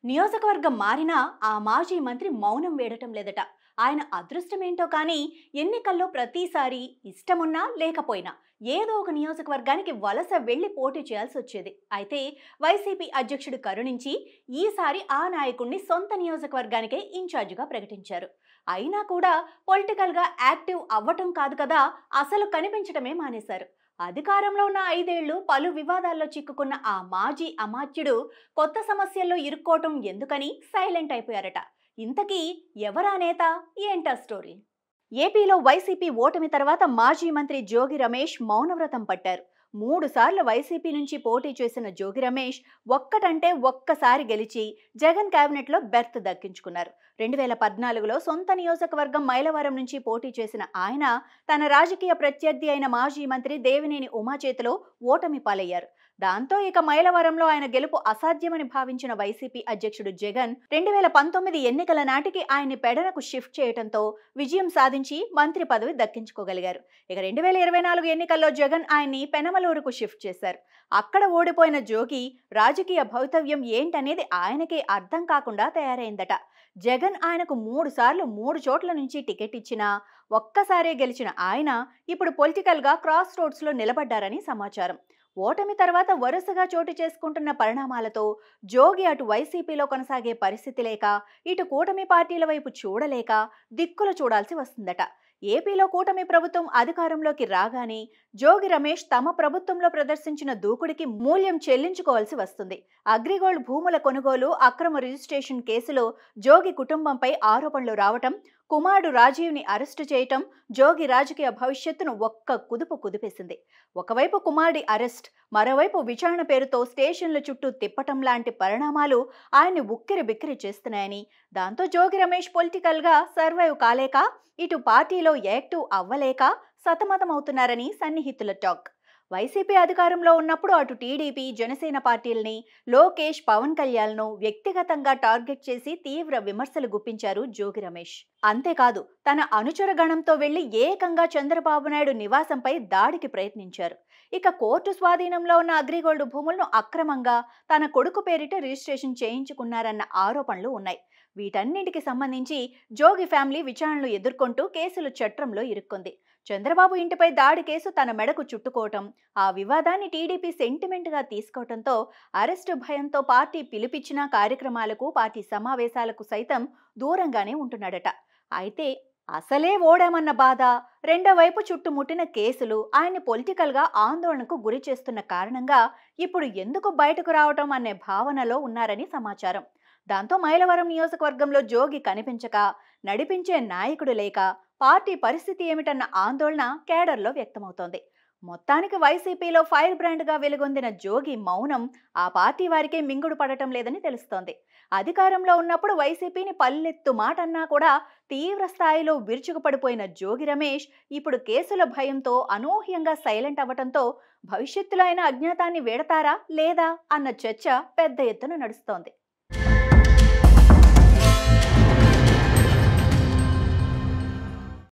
నియోజకవర్గం మారినా ఆ మాజీ మంత్రి మౌనం వేడటం లేదట. ఆయన అదృష్టమేంటో కానీ ఎన్నికల్లో ప్రతిసారి ఇష్టమున్నా లేకపోయినా ఏదో ఒక నియోజకవర్గానికి వలస వెళ్లి పోటీ చేయాల్సి వచ్చేది. అయితే వైసీపీ అధ్యక్షుడు కరుణించి ఈసారి ఆ నాయకుడిని సొంత నియోజకవర్గానికే ఇన్ఛార్జిగా ప్రకటించారు. అయినా కూడా పొలిటికల్గా యాక్టివ్ అవ్వటం కాదు కదా, అసలు కనిపించటమే మానేశారు. అధికారంలో ఉన్న 5 ఏళ్లు పలు వివాదాల్లో చిక్కుకున్న ఆ మాజీ అమాత్యుడు కొత్త సమస్యల్లో ఇరుక్కోవటం ఎందుకని సైలెంట్ అయిపోయారట. ఇంతకీ ఎవరా నేత, ఏంటా స్టోరీ? ఏపీలో వైసీపీ ఓటమి తర్వాత మాజీ మంత్రి జోగి రమేష్ మౌనవ్రతం పట్టారు. 3 సార్లు వైసీపీ నుంచి పోటీ చేసిన జోగి రమేష్ ఒక్కటంటే ఒక్కసారి గెలిచి జగన్ కేబినెట్లో బెర్త్ దక్కించుకున్నారు. 2014లో సొంత నియోజకవర్గం మైలవరం నుంచి పోటీ చేసిన ఆయన తన రాజకీయ ప్రత్యర్థి అయిన మాజీ మంత్రి దేవినేని ఉమా చేతిలో ఓటమి పాలయ్యారు. దాంతో ఇక మైలవరంలో ఆయన గెలుపు అసాధ్యమని భావించిన వైసీపీ అధ్యక్షుడు జగన్ 2019 ఎన్నికల నాటికి ఆయన్ని పెడనకు షిఫ్ట్ చేయడంతో విజయం సాధించి మంత్రి పదవి దక్కించుకోగలిగారు. ఇక 2024 ఎన్నికల్లో జగన్ ఆయన్ని పెనమలూరుకు షిఫ్ట్ చేశారు. అక్కడ ఓడిపోయిన జోగి రాజకీయ భవితవ్యం ఏంటనేది ఆయనకే అర్థం కాకుండా తయారైందట. జగన్ ఆయనకు 3 సార్లు 3 చోట్ల నుంచి టికెట్ ఇచ్చినా ఒక్కసారే గెలిచిన ఆయన ఇప్పుడు పొలిటికల్గా క్రాస్ రోడ్స్లో నిలబడ్డారని సమాచారం. ఓటమి తర్వాత వరుసగా చోటు చేసుకుంటున్న పరిణామాలతో జోగి అటు వైసీపీలో కొనసాగే పరిస్థితి లేక, ఇటు కూటమి పార్టీల వైపు చూడలేక దిక్కులు చూడాల్సి వస్తుందట. ఏపీలో కూటమి ప్రభుత్వం అధికారంలోకి రాగానే జోగి రమేష్ తమ ప్రభుత్వంలో ప్రదర్శించిన దూకుడికి మూల్యం చెల్లించుకోవాల్సి వస్తుంది. అగ్రిగోల్డ్ భూముల కొనుగోలు అక్రమ రిజిస్ట్రేషన్ కేసులో జోగి కుటుంబంపై ఆరోపణలు రావటం, కుమారుడు రాజీవ్ని అరెస్టు చేయటం జోగి రాజకీయ భవిష్యత్తును ఒక్క కుదుపు కుదిపేసింది. ఒకవైపు కుమారుడి అరెస్ట్, మరోవైపు విచారణ పేరుతో స్టేషన్ల చుట్టూ తిప్పటం లాంటి పరిణామాలు ఆయన్ని ఉక్కిరి బిక్కిరి చేస్తున్నాయని, దాంతో జోగి రమేష్ పొలిటికల్గా సర్వైవ్ కాలేక, ఇటు పార్టీలో యాక్టివ్ అవ్వలేక సతమతమవుతున్నారని సన్నిహితుల టాక్. వైసీపీ అధికారంలో ఉన్నప్పుడు అటు టీడీపీ, జనసేన పార్టీల్ని, లోకేష్, పవన్ కళ్యాణ్ను వ్యక్తిగతంగా టార్గెట్ చేసి తీవ్ర విమర్శలు గుప్పించారు జోగి రమేష్. అంతేకాదు తన అనుచర గణంతో వెళ్లి ఏకంగా చంద్రబాబు నాయుడు నివాసంపై దాడికి ప్రయత్నించారు. ఇక కోర్టు స్వాధీనంలో ఉన్న అగ్రిగోల్డ్ భూములను అక్రమంగా తన కొడుకు పేరిట రిజిస్ట్రేషన్ చేయించుకున్నారన్న ఆరోపణలు ఉన్నాయి. వీటన్నింటికి సంబంధించి జోగి ఫ్యామిలీ విచారణలు ఎదుర్కొంటూ కేసులు చట్రంలో ఇరుక్కుంది. చంద్రబాబు ఇంటిపై దాడి కేసు తన మెడకు చుట్టుకోవటం, ఆ వివాదాన్ని టీడీపీ సెంటిమెంట్గా తీసుకోవటంతో అరెస్టు భయంతో పార్టీ పిలిపించిన కార్యక్రమాలకు, పార్టీ సమావేశాలకు సైతం దూరంగానే ఉంటున్నాడట. అయితే అసలే ఓడామన్న బాధ, రెండో వైపు చుట్టుముట్టిన కేసులు ఆయన్ని పొలిటికల్గా ఆందోళనకు గురి చేస్తున్న కారణంగా ఇప్పుడు ఎందుకు బయటకు రావటం అనే భావనలో ఉన్నారని సమాచారం. దాంతో మైలవరం నియోజకవర్గంలో జోగి కనిపించక, నడిపించే నాయకుడు లేక పార్టీ పరిస్థితి ఏమిటన్న ఆందోళన కేడర్లో వ్యక్తమవుతోంది. మొత్తానికి వైసీపీలో ఫైర్ బ్రాండ్గా వెలుగొందిన జోగి మౌనం ఆ పార్టీ వారికే మింగుడు పడటం లేదని తెలుస్తోంది. అధికారంలో ఉన్నప్పుడు వైసీపీని పల్లెత్తు మాట అన్నా కూడా తీవ్ర స్థాయిలో విరుచుకుపడిపోయిన జోగి రమేష్ ఇప్పుడు కేసుల భయంతో అనూహ్యంగా సైలెంట్ అవ్వటంతో భవిష్యత్తులో అయినా అజ్ఞాతాన్ని వీడతారా లేదా అన్న చర్చ పెద్ద ఎత్తున నడుస్తోంది.